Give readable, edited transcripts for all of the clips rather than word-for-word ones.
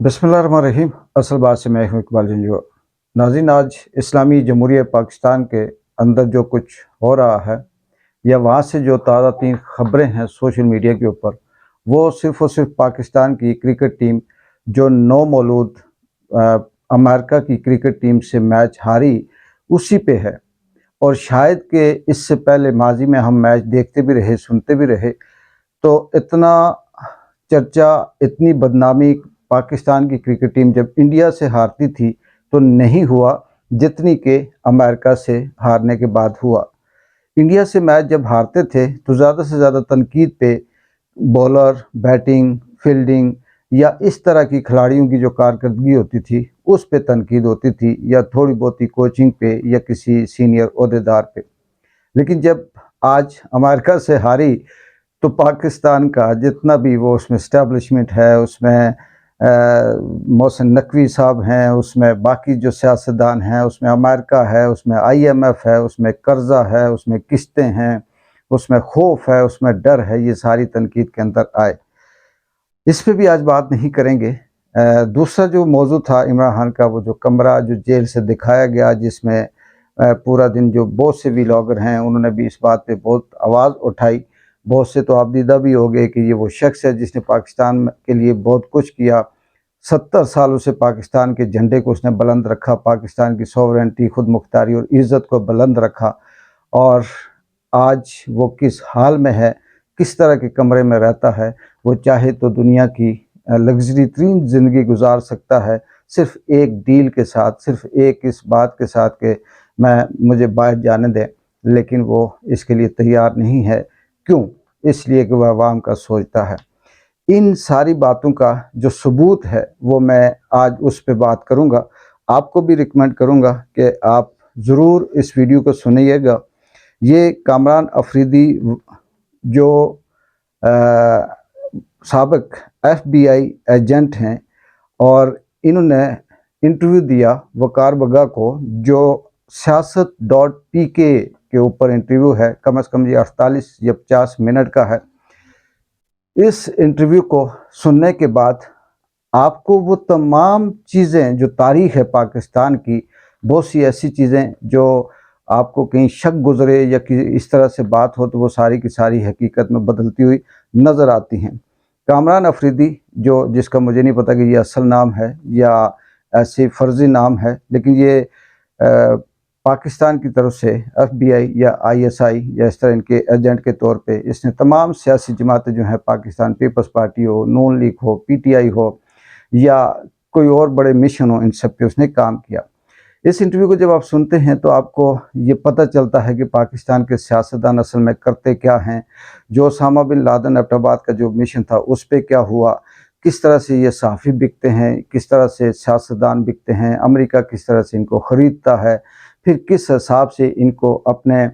बिस्मिल्लाहिर्रहमानिर्रहीम। असल बात से मैं हूँ इकबाल जंजूआ। नाज़रीन, आज इस्लामी जमहूरिया पाकिस्तान के अंदर जो कुछ हो रहा है या वहाँ से जो ताज़ा तीन ख़बरें हैं सोशल मीडिया के ऊपर, वो सिर्फ़ और सिर्फ पाकिस्तान की क्रिकेट टीम जो नौमौलूद अमेरिका की क्रिकेट टीम से मैच हारी, उसी पे है। और शायद कि इससे पहले माजी में हम मैच देखते भी रहे, सुनते भी रहे, तो इतना चर्चा, इतनी बदनामी पाकिस्तान की क्रिकेट टीम जब इंडिया से हारती थी तो नहीं हुआ जितनी कि अमेरिका से हारने के बाद हुआ। इंडिया से मैच जब हारते थे तो ज़्यादा से ज़्यादा तनकीद पे बॉलर, बैटिंग, फील्डिंग या इस तरह की खिलाड़ियों की जो कारकर्दगी होती थी उस पे तनकीद होती थी, या थोड़ी बहुत ही कोचिंग पे या किसी सीनियर ओहदेदार पे। लेकिन जब आज अमेरिका से हारी तो पाकिस्तान का जितना भी वो उसमें इस्टेब्लिशमेंट है, उसमें मोहसिन नकवी साहब हैं, उसमें बाकी जो सियासतदान हैं, उसमें अमेरिका है, उसमें IMF है, उसमें कर्ज़ा है, उसमें किस्तें हैं, उसमें खौफ है, उसमें डर है, ये सारी तनकीद के अंदर आए। इस पे भी आज बात नहीं करेंगे। दूसरा जो मौजू था इमरान खान का, वो जो कमरा जो जेल से दिखाया गया, जिसमें पूरा दिन जो बहुत से व्लॉगर हैं उन्होंने भी इस बात पे बहुत आवाज़ उठाई। बहुत से तो आप दीदा भी हो गए कि ये वो शख्स है जिसने पाकिस्तान के लिए बहुत कुछ किया। 70 सालों से पाकिस्तान के झंडे को उसने बुलंद रखा, पाकिस्तान की सॉवरेनिटी, खुद मुख्तारी और इज़्ज़त को बुलंद रखा। और आज वो किस हाल में है, किस तरह के कमरे में रहता है, वो चाहे तो दुनिया की लग्जरी तरीन ज़िंदगी गुजार सकता है, सिर्फ़ एक डील के साथ, सिर्फ़ एक इस बात के साथ कि मुझे बाहर जाने दें, लेकिन वो इसके लिए तैयार नहीं है। क्यों? इसलिए कि वह अवाम का सोचता है। इन सारी बातों का जो सबूत है वो मैं आज उस पे बात करूँगा। आपको भी रिकमेंड करूँगा कि आप ज़रूर इस वीडियो को सुनिएगा। ये कामरान अफरीदी जो साबिक FBI एजेंट हैं, और इन्होंने इंटरव्यू दिया वकार बगा को, जो सियासत.pk के ऊपर इंटरव्यू है, कम से कम ये 48 या 50 मिनट का है। इस इंटरव्यू को सुनने के बाद आपको वो तमाम चीज़ें, जो तारीख़ है पाकिस्तान की, बहुत सी ऐसी चीज़ें जो आपको कहीं शक गुज़रे या कि इस तरह से बात हो तो वो सारी की सारी हकीकत में बदलती हुई नज़र आती हैं। कामरान अफरीदी, जो जिसका मुझे नहीं पता कि ये असल नाम है या ऐसे फ़र्ज़ी नाम है, लेकिन ये पाकिस्तान की तरफ से FBI या ISI या इस तरह इनके एजेंट के तौर पे इसने तमाम सियासी जमातें जो हैं, पाकिस्तान पीपल्स पार्टी हो, नून लीग हो, PTI हो या कोई और बड़े मिशन हो, इन सब पे उसने काम किया। इस इंटरव्यू को जब आप सुनते हैं तो आपको ये पता चलता है कि पाकिस्तान के सियासतदान असल में करते क्या हैं। जो ओसामा बिन लादेन एबटाबाद का जो मिशन था उस पे क्या हुआ, किस तरह से ये सहाफ़ी बिकते हैं, किस तरह से सियासतदान बिकते हैं, अमेरिका किस तरह से इनको ख़रीदता है, फिर किस हिसाब से इनको अपने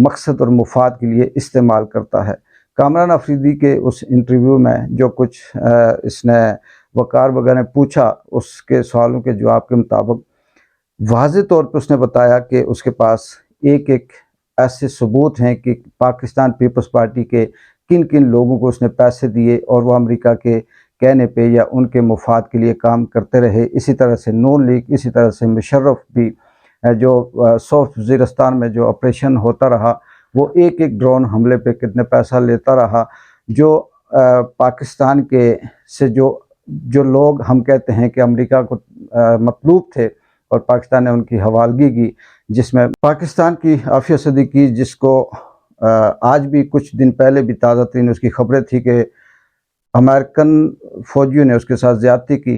मकसद और मुफाद के लिए इस्तेमाल करता है। कामरान अफरीदी के उस इंटरव्यू में जो कुछ इसने वकार बगा ने पूछा, उसके सवालों के जवाब के मुताबिक वाज़े तौर पर उसने बताया कि उसके पास एक एक ऐसे सबूत हैं कि पाकिस्तान पीपल्स पार्टी के किन किन लोगों को उसने पैसे दिए और वो अमेरिका के कहने पे या उनके मुफाद के लिए काम करते रहे। इसी तरह से नून लीग, इसी तरह से मुशर्रफ भी, जो साउथ वज़ीरिस्तान में जो ऑपरेशन होता रहा, वो एक एक ड्रोन हमले पे कितने पैसा लेता रहा। जो पाकिस्तान के से जो लोग हम कहते हैं कि अमेरिका को मतलूब थे और पाकिस्तान ने उनकी हवालगी की, जिसमें पाकिस्तान की आफिया सदी की, जिसको आज भी कुछ दिन पहले भी ताज़ा तरीन उसकी खबरें थी कि अमेरिकन फ़ौजियों ने उसके साथ ज़्यादती की।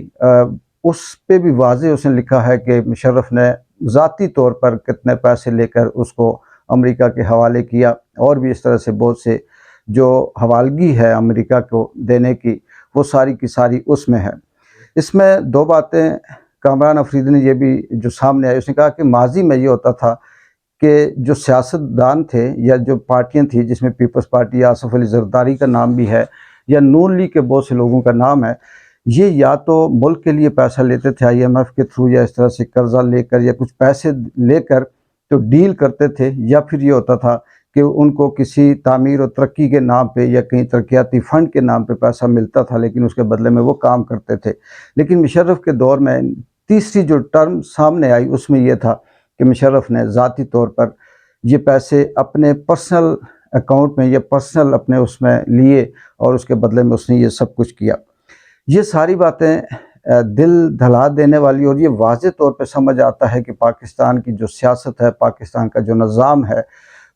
उस पे भी वाज़े उसने लिखा है कि मुशर्रफ ने ज़ाती तौर पर कितने पैसे लेकर उसको अमेरिका के हवाले किया, और भी इस तरह से बहुत से जो हवालगी है अमेरिका को देने की, वो सारी की सारी उसमें है। इसमें दो बातें कामरान अफरीदी ने ये भी जो सामने आई, उसने कहा कि माजी में ये होता था कि जो सियासतदान थे या जो पार्टियां थी, जिसमें पीपल्स पार्टी, आसिफ अली जरदारी का नाम भी है, या नून लीग के बहुत से लोगों का नाम है, ये या तो मुल्क के लिए पैसा लेते थे IMF के थ्रू, या इस तरह से कर्जा लेकर या कुछ पैसे लेकर तो डील करते थे, या फिर ये होता था کہ ان کو کسی تعمیر و ترقی کے نام پہ یا کہیں ترقیاتی فنڈ کے نام پہ پیسہ ملتا تھا، لیکن اس کے بدلے میں وہ کام کرتے تھے۔ لیکن مشرف کے دور میں تیسری جو ٹرم سامنے آئی اس میں یہ تھا کہ مشرف نے ذاتی طور پر یہ پیسے اپنے پرسنل اکاؤنٹ میں یا پرسنل اپنے اس میں لیے اور اس کے بدلے میں اس نے یہ سب کچھ کیا۔ یہ ساری باتیں دل دہلا دینے والی، اور یہ واضح طور پہ سمجھ آتا ہے کہ پاکستان کی جو سیاست ہے، پاکستان کا جو نظام ہے،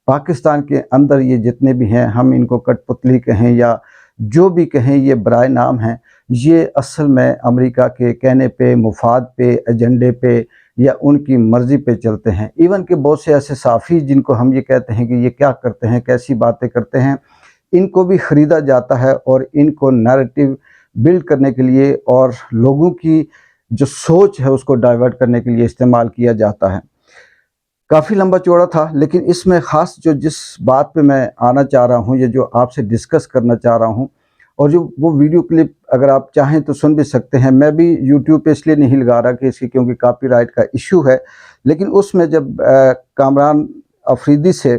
پاکستان کے اندر یہ جتنے بھی ہیں، ہم ان کو کٹ پتلی کہیں یا جو بھی کہیں، یہ برائے نام ہیں، یہ اصل میں امریکہ کے کہنے پہ، مفاد پہ، ایجنڈے پہ یا ان کی مرضی پہ چلتے ہیں۔ ایون کہ بہت سے ایسے صحافی جن کو ہم یہ کہتے ہیں کہ یہ کیا کرتے ہیں، کیسی باتیں کرتے ہیں، ان کو بھی خریدا جاتا ہے اور ان کو نیریٹو بلڈ کرنے کے لیے اور لوگوں کی جو سوچ ہے اس کو ڈائیورٹ کرنے کے لیے استعمال کیا جاتا ہے۔ کافی لمبا چوڑا تھا، لیکن اس میں خاص جس بات پہ میں آنا چاہ رہا ہوں، یہ جو آپ سے ڈسکس کرنا چاہ رہا ہوں، اور جو وہ ویڈیو کلپ اگر آپ چاہیں تو سن بھی سکتے ہیں، میں بھی یوٹیوب پہ اس لیے نہیں لگا رہا کہ اس کی کیونکہ کاپی رائٹ کا ایشو ہے، لیکن اس میں جب کامران افریدی سے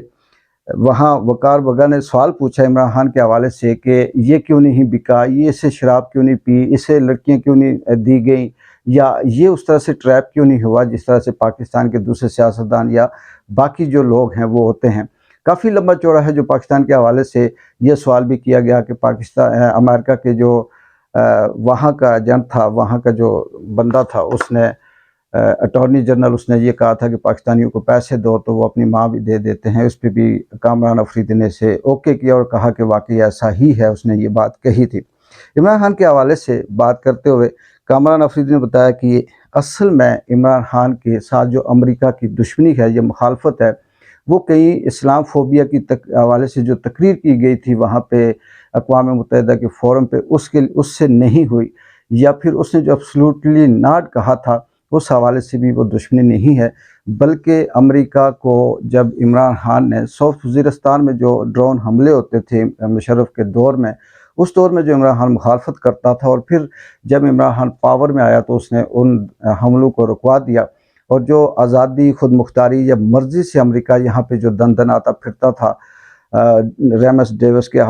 وہاں وقار بگا نے سوال پوچھا عمران خان کے حوالے سے کہ یہ کیوں نہیں بکا، یہ اسے شراب کیوں نہیں پی، اسے لڑکیاں کیوں نہیں دی گئیں، یا یہ اس طرح سے ٹریپ کیوں نہیں ہوا جس طرح سے پاکستان کے دوسرے سیاستدان یا باقی جو لوگ ہیں وہ ہوتے ہیں۔ کافی لمبا چوڑا ہے جو پاکستان کے حوالے سے یہ سوال بھی کیا گیا کہ پاکستان امریکہ کے جو وہاں کا ایجنٹ تھا، وہاں کا جو بندہ تھا، اس نے اٹارنی جنرل اس نے یہ کہا تھا کہ پاکستانیوں کو پیسے دو تو وہ اپنی ماں بھی دے دیتے ہیں۔ اس پہ بھی کامران افریدی نے اسے اوکے کیا اور کہا کہ واقعی ایسا ہی ہے، اس نے یہ بات کہی تھی۔ عمران خان کے حوالے سے بات کرتے ہوئے کامران افریدی نے بتایا کہ اصل میں عمران خان کے ساتھ جو امریکہ کی دشمنی ہے، یہ مخالفت ہے، وہ کہیں اسلام فوبیا کی حوالے سے جو تقریر کی گئی تھی وہاں پہ اقوام متحدہ کے فورم پہ، اس سے نہیں ہوئی، یا پھر اس نے جو ایبسلیوٹلی ناٹ کہا تھا اس حوالے سے بھی وہ دشمنی نہیں ہے، بلکہ امریکہ کو جب عمران خان نے ساؤتھ وزیرستان میں جو ڈرون حملے ہوتے تھے مشرف کے دور میں، اس دور میں جو عمران خان مخالفت کرتا تھا، اور پھر جب عمران خان پاور میں آیا تو اس نے ان حملوں کو رکوا دیا، اور جو آزادی، خود مختاری یا مرضی سے امریکہ یہاں پہ جو دن آتا پھرتا تھا، ریمس ڈیوس کے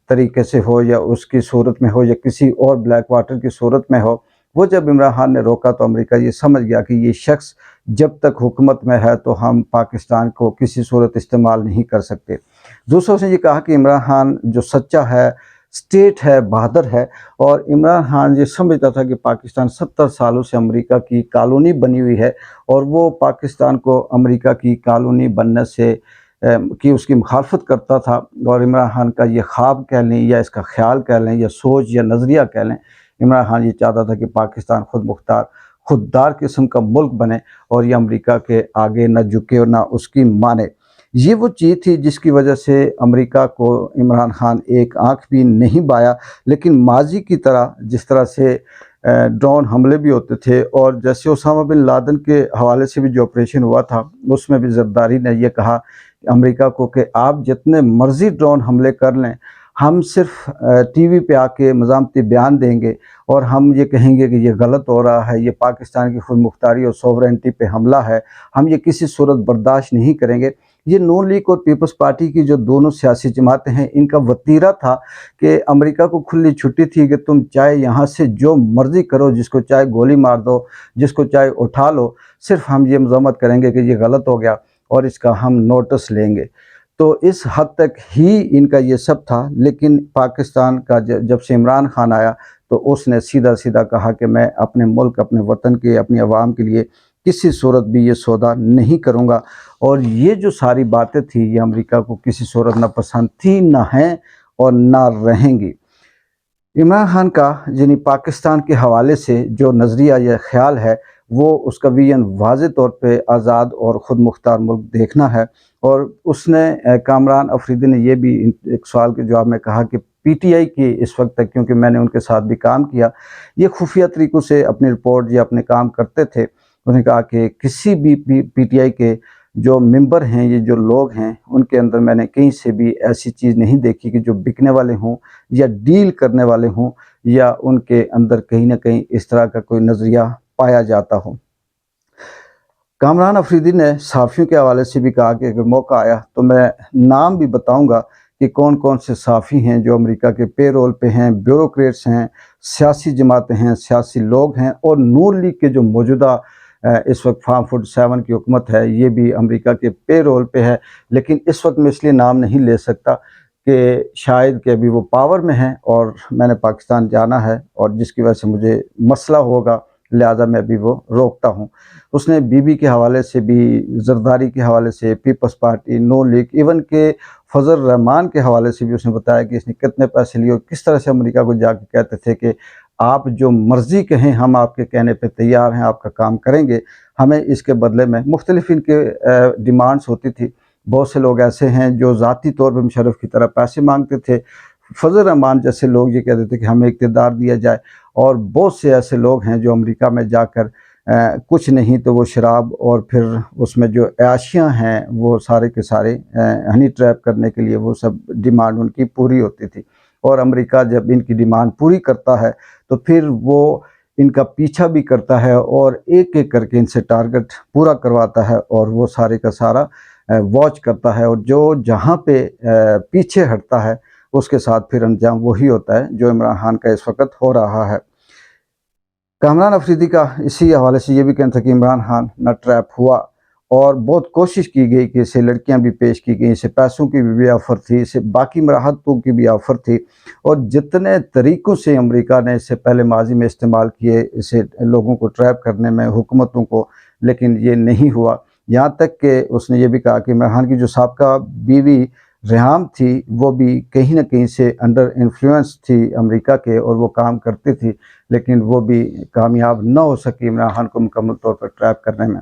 طریقے سے ہو یا اس کی صورت میں ہو یا کسی اور بلیک واٹر کی صورت میں ہو، وہ جب عمران خان نے روکا تو امریکہ یہ سمجھ گیا کہ یہ شخص جب تک حکومت میں ہے تو ہم پاکستان کو کسی صورت استعمال نہیں کر سکتے۔ دوسروں سے یہ کہا کہ عمران خان جو سچا ہے، اسٹیٹ ہے، بہادر ہے، اور عمران خان یہ سمجھتا تھا کہ پاکستان 70 سالوں سے امریکہ کی کالونی بنی ہوئی ہے، اور وہ پاکستان کو امریکہ کی کالونی بننے سے کی اس کی مخالفت کرتا تھا، اور عمران خان کا یہ خواب کہہ لیں یا اس کا خیال کہہ لیں یا سوچ یا نظریہ کہہ لیں، عمران خان یہ چاہتا تھا کہ پاکستان خود مختار، خوددار قسم کا ملک بنے اور یہ امریکہ کے آگے نہ جھکے اور نہ اس کی مانے۔ یہ وہ چیز تھی جس کی وجہ سے امریکہ کو عمران خان ایک آنکھ بھی نہیں بایا، لیکن ماضی کی طرح جس طرح سے ڈرون حملے بھی ہوتے تھے، اور جیسے اسامہ بن لادن کے حوالے سے بھی جو آپریشن ہوا تھا اس میں بھی زرداری نے یہ کہا امریکہ کو کہ آپ جتنے مرضی ڈرون حملے کر لیں، ہم صرف ٹی وی پہ آ کے مزاحمتی بیان دیں گے اور ہم یہ کہیں گے کہ یہ غلط ہو رہا ہے، یہ پاکستان کی خود مختاری اور سوورنٹی پہ حملہ ہے، ہم یہ کسی صورت برداشت نہیں کریں گے۔ یہ نون لیگ اور پیپلز پارٹی کی جو دونوں سیاسی جماعتیں ہیں، ان کا وتیرہ تھا کہ امریکہ کو کھلی چھٹی تھی کہ تم چاہے یہاں سے جو مرضی کرو، جس کو چاہے گولی مار دو، جس کو چاہے اٹھا لو، صرف ہم یہ مذمت کریں گے کہ یہ غلط ہو گیا اور اس کا ہم نوٹس لیں گے۔ تو اس حد تک ہی ان کا یہ سب تھا، لیکن پاکستان کا جب سے عمران خان آیا تو اس نے سیدھا سیدھا کہا کہ میں اپنے ملک، اپنے وطن کے، اپنی عوام کے لیے کسی صورت بھی یہ سودا نہیں کروں گا، اور یہ جو ساری باتیں تھیں یہ امریکہ کو کسی صورت نہ پسند تھی، نہ ہیں اور نہ رہیں گی۔ عمران خان کا یعنی پاکستان کے حوالے سے جو نظریہ یا خیال ہے، وہ اس کا ویژن واضح طور پہ آزاد اور خود مختار ملک دیکھنا ہے، اور اس نے کامران افریدی نے یہ بھی ایک سوال کے جواب میں کہا کہ پی ٹی آئی کی اس وقت تک، کیونکہ میں نے ان کے ساتھ بھی کام کیا، یہ خفیہ طریقوں سے اپنی رپورٹ یا اپنے کام کرتے تھے۔ انہوں نے کہا کہ کسی بھی پی ٹی آئی کے جو ممبر ہیں، یہ جو لوگ ہیں، ان کے اندر میں نے کہیں سے بھی ایسی چیز نہیں دیکھی کہ جو بکنے والے ہوں یا ڈیل کرنے والے ہوں، یا ان کے اندر کہیں نہ کہیں اس طرح کا کوئی نظریہ پایا جاتا ہو۔ कामरान अफरीदी ने सहाफ़ियों के हवाले से भी कहा कि अगर मौका आया तो मैं नाम भी बताऊंगा कि कौन कौन से सहाफ़ी हैं जो अमेरिका के पे रोल पे हैं, ब्यूरोक्रेट्स हैं, सियासी जमातें हैं, सियासी लोग हैं, और नून लीग के जो मौजूदा इस वक्त फार्म 47 की हुकूमत है, ये भी अमेरिका के पे रोल पे है। लेकिन इस वक्त मैं इसलिए नाम नहीं ले सकता कि शायद कि अभी वो पावर में हैं और मैंने पाकिस्तान जाना है, और जिसकी वजह से मुझे मसला होगा, लिहाजा मैं अभी वो रोकता हूँ। उसने बीबी के हवाले से भी, जरदारी के हवाले से, पीपल्स पार्टी, नून लीग, इवन के फजल रहमान के हवाले से भी उसने बताया कि इसने कितने पैसे लिए और किस तरह से अमेरिका को जाके कहते थे कि आप जो मर्ज़ी कहें, हम आपके कहने पे तैयार हैं, आपका काम करेंगे, हमें इसके बदले में मुख्तलिफ इनके डिमांड्स होती थी। बहुत से लोग ऐसे हैं जो ज़ाती तौर पर मुशर्रफ की तरह पैसे मांगते थे। फजल रहमान जैसे लोग ये कहते थे कि हमें इक़्तिदार दिया जाए, और बहुत से ऐसे लोग हैं जो अमेरिका में जाकर कुछ नहीं तो वो शराब और फिर उसमें जो अयाशियाँ हैं वो सारे के सारे हनी ट्रैप करने के लिए वो सब डिमांड उनकी पूरी होती थी। और अमेरिका जब इनकी डिमांड पूरी करता है तो फिर वो इनका पीछा भी करता है और एक एक करके इनसे टारगेट पूरा करवाता है, और वो सारे का सारा वॉच करता है, और जो जहाँ पे पीछे हटता है उसके साथ फिर अंजाम वही होता है जो इमरान खान का इस वक्त हो रहा है। कामरान अफरीदी का इसी हवाले से ये भी कहना था कि इमरान खान न ट्रैप हुआ, और बहुत कोशिश की गई कि इसे लड़कियां भी पेश की गई, इसे पैसों की भी ऑफ़र थी, इसे बाकी मराहतों की भी ऑफ़र थी, और जितने तरीक़ों से अमेरिका ने इससे पहले माजी में इस्तेमाल किए इसे लोगों को ट्रैप करने में, हुकूमतों को, लेकिन ये नहीं हुआ। यहाँ तक कि उसने ये भी कहा कि इमरान खान की जो साबका बीवी रेहाम थी वो भी कहीं न कहीं से अंडर इन्फ्लुएंस थी अमेरिका के, और वो काम करती थी, लेकिन वो भी कामयाब न हो सकी इमरान खान को मुकम्मल तौर पर ट्रैप करने में।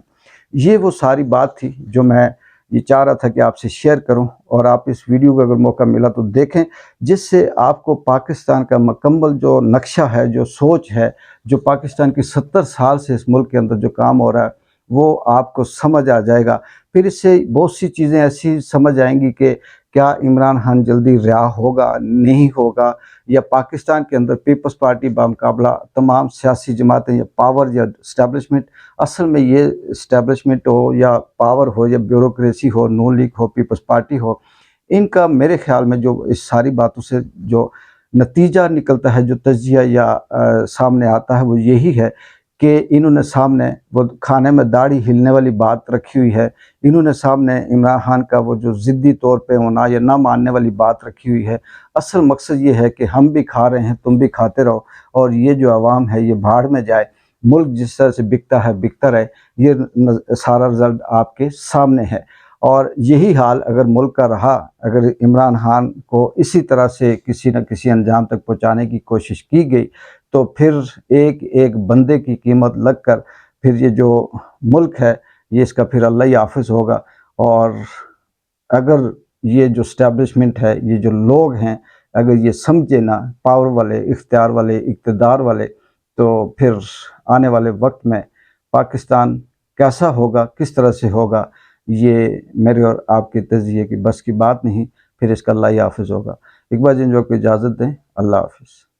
ये वो सारी बात थी जो मैं ये चाह रहा था कि आपसे शेयर करूं, और आप इस वीडियो को अगर मौका मिला तो देखें, जिससे आपको पाकिस्तान का मुकम्मल जो नक्शा है, जो सोच है, जो पाकिस्तान की 70 साल से इस मुल्क के अंदर जो काम हो रहा है, वो आपको समझ आ जाएगा। फिर इससे बहुत सी चीज़ें ऐसी समझ आएंगी कि क्या इमरान खान जल्दी रिहा होगा, नहीं होगा, या पाकिस्तान के अंदर पीपल्स पार्टी बामुकाबला तमाम सियासी जमातें या पावर या इस्टेब्लिशमेंट, असल में ये इस्टेब्लिशमेंट हो या पावर हो या ब्यूरोक्रेसी हो, नून लीग हो, पीपल्स पार्टी हो, इनका मेरे ख्याल में जो इस सारी बातों से जो नतीजा निकलता है, जो तज्जिया या सामने आता है, वो यही है कि इन्होंने सामने वो खाने में दाढ़ी हिलने वाली बात रखी हुई है। इन्होंने सामने इमरान खान का वो जो ज़िद्दी तौर पे होना या ना मानने वाली बात रखी हुई है। असल मकसद ये है कि हम भी खा रहे हैं, तुम भी खाते रहो, और ये जो आवाम है ये भाड़ में जाए, मुल्क जिस तरह से बिकता है बिकता रहे। ये सारा रिज़ल्ट आपके सामने है, और यही हाल अगर मुल्क का रहा, अगर इमरान खान को इसी तरह से किसी न किसी अंजाम तक पहुँचाने की कोशिश की गई, तो फिर एक एक बंदे की कीमत लगकर फिर ये जो मुल्क है ये इसका फिर अल्लाह ही हाफ़िज़ होगा। और अगर ये जो इस्टेब्लिशमेंट है, ये जो लोग हैं, अगर ये समझे ना, पावर वाले, इख्तियार वाले, इक़्तिदार वाले, तो फिर आने वाले वक्त में पाकिस्तान कैसा होगा, किस तरह से होगा, ये मेरे और आपके तज़किये की बस की बात नहीं। फिर इसका अल्लाह ही हाफ़िज़ होगा। इकबाल जिन जो को इजाज़त दें। अल्लाह हाफ़िज़।